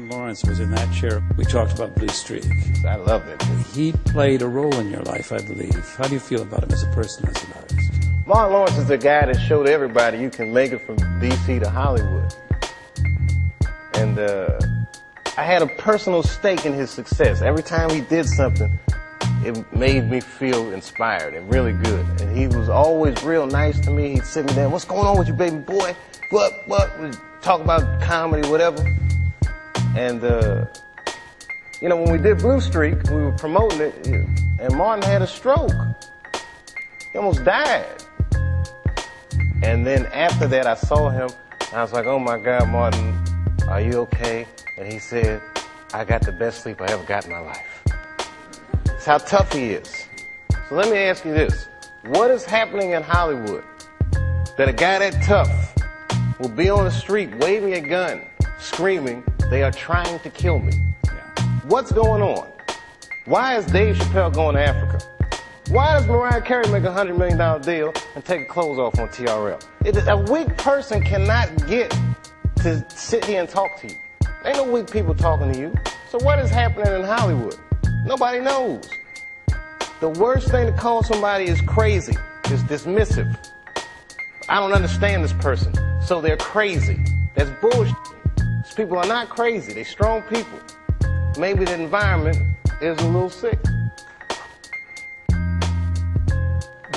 Lawrence was in that chair, we talked about Blue Streak. I love that movie. He played a role in your life, I believe. How do you feel about him as a person, as an artist? Martin Lawrence is the guy that showed everybody you can make it from D.C. to Hollywood. And I had a personal stake in his success. Every time he did something, it made me feel inspired and really good. And he was always real nice to me. He'd sit me down, "What's going on with you, baby boy? What? We'd talk about comedy, whatever." And, you know, when we did Blue Streak, we were promoting it, and Martin had a stroke. He almost died. And then after that, I saw him, and I was like, "Oh my God, Martin, are you okay?" And he said, "I got the best sleep I ever got in my life." That's how tough he is. So let me ask you this. What is happening in Hollywood that a guy that tough will be on the street waving a gun, screaming, "They are trying to kill me"? Yeah. What's going on? Why is Dave Chappelle going to Africa? Why does Mariah Carey make a $100 million deal and take her clothes off on TRL? A weak person cannot get to sit here and talk to you. Ain't no weak people talking to you. So what is happening in Hollywood? Nobody knows. The worst thing to call somebody is crazy, is dismissive. I don't understand this person, so they're crazy. That's bullshit. These people are not crazy. They're strong people. Maybe the environment is a little sick.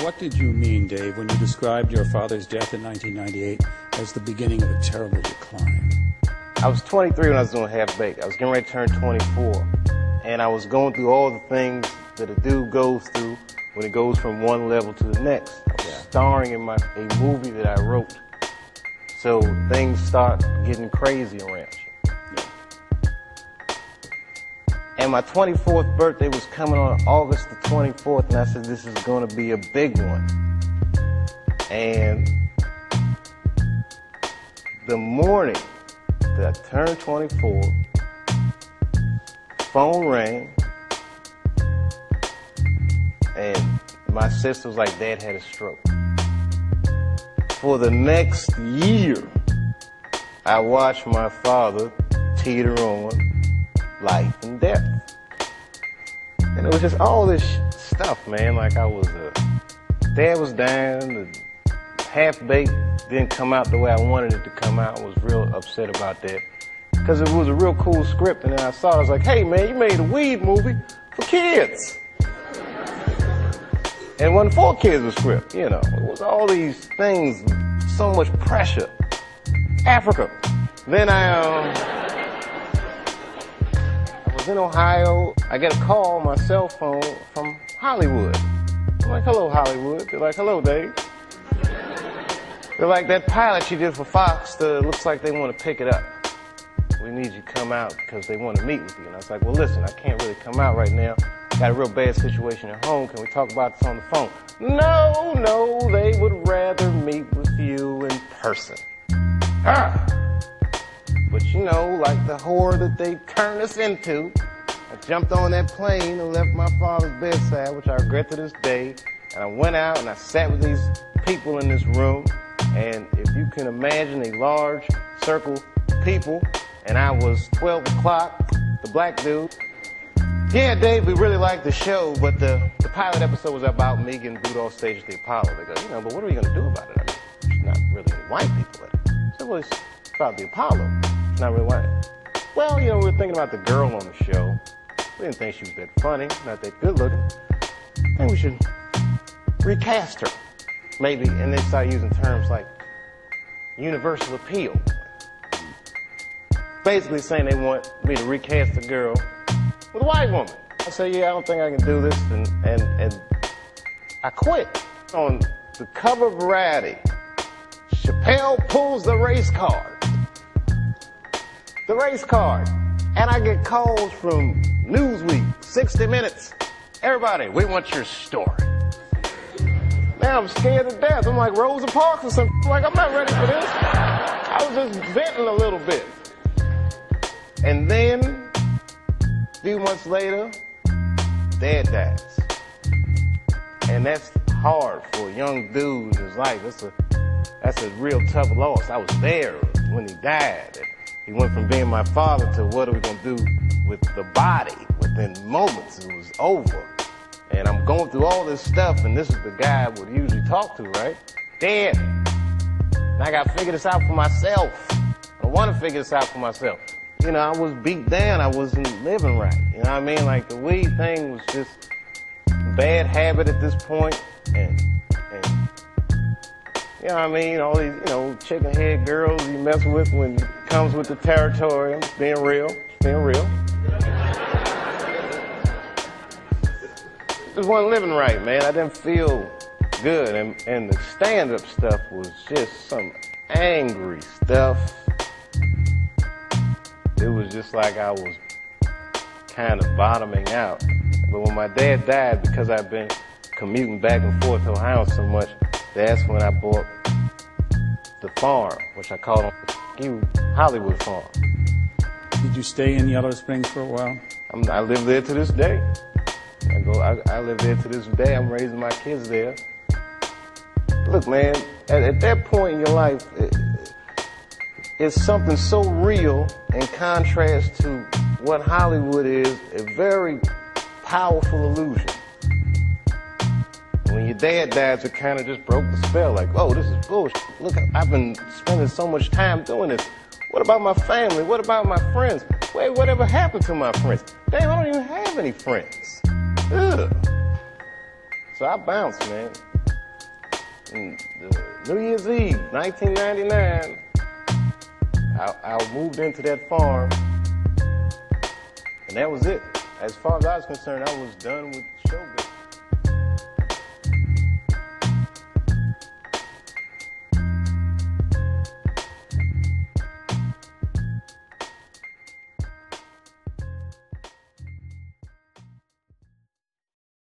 What did you mean, Dave, when you described your father's death in 1998 as the beginning of a terrible decline? I was 23 when I was doing Half Baked. I was getting ready to turn 24. And I was going through all the things that a dude goes through when it goes from one level to the next. I was starring in a movie that I wrote. So things start getting crazy around you. Yeah. And my 24th birthday was coming on August the 24th, and I said, this is going to be a big one. And the morning that I turned 24, phone rang, and my sister was like, "Dad had a stroke." For the next year, I watched my father teeter on life and death. And it was just all this stuff, man. Like Dad was down, the Half Baked didn't come out the way I wanted it to come out. I was real upset about that. Because it was a real cool script, and then I saw it, I was like, "Hey man, you made a weed movie for kids." And it wasn't for kids, the script, you know. It was all these things, so much pressure. Africa. Then I was in Ohio. I get a call on my cell phone from Hollywood. I'm like, "Hello, Hollywood." They're like, "Hello, Dave." They're like, "That pilot you did for Fox, looks like they want to pick it up. We need you to come out because they want to meet with you." And I was like, "Well, listen, I can't really come out right now. Got a real bad situation at home. Can we talk about this on the phone?" No, they would rather meet with you in person. But you know, like the horror that they turned us into, I jumped on that plane and left my father's bedside, which I regret to this day. And I went out and I sat with these people in this room. And if you can imagine a large circle of people, and I was 12 o'clock, the black dude. "Yeah, Dave, we really liked the show, but the pilot episode was about me getting booed off stage at the Apollo." They go, "But what are we going to do about it? I mean, there's not really any white people in it." I said, "Well, it's about the Apollo. It's not really white." "Well, we were thinking about the girl on the show. We didn't think she was that funny, not that good looking. I think we should recast her, maybe." And they start using terms like universal appeal. Basically saying they want me to recast the girl with a white woman. I said, "Yeah, I don't think I can do this," and I quit. On the cover of Variety, Chappelle pulls the race card. The race card. And I get calls from Newsweek, 60 Minutes. "Everybody, we want your story." Now I'm scared to death. I'm like Rosa Parks or something. I'm like, I'm not ready for this. I was just venting a little bit. And then, a few months later, Dad dies. And that's hard for a young dude in his life. That's a real tough loss. I was there when he died. He went from being my father to what are we gonna do with the body? Within moments, it was over. And I'm going through all this stuff, and this is the guy I would usually talk to, right? Dad, and I gotta figure this out for myself. I wanna figure this out for myself. You know, I was beat down, I wasn't living right. You know what I mean? Like, the weed thing was just a bad habit at this point, and you know what I mean? All these, you know, chicken head girls you mess with when it comes with the territory. I'm just being real, being real. Just wasn't living right, man. I didn't feel good, and the stand-up stuff was just some angry stuff. It was just like I was kind of bottoming out. But when my dad died, because I've been commuting back and forth to Ohio so much, that's when I bought the farm, which I called Hollywood Farm. Did you stay in Yellow Springs for a while? I live there to this day. I live there to this day. I'm raising my kids there. Look, man, at that point in your life, it's something so real in contrast to what Hollywood is, a very powerful illusion. When your dad died, it kind of just broke the spell. Like, oh, this is bullshit. Look, I've been spending so much time doing this. What about my family? What about my friends? Wait, whatever happened to my friends? Damn, I don't even have any friends. Ugh. So I bounced, man. And New Year's Eve, 1999, I moved into that farm, and that was it. As far as I was concerned, I was done with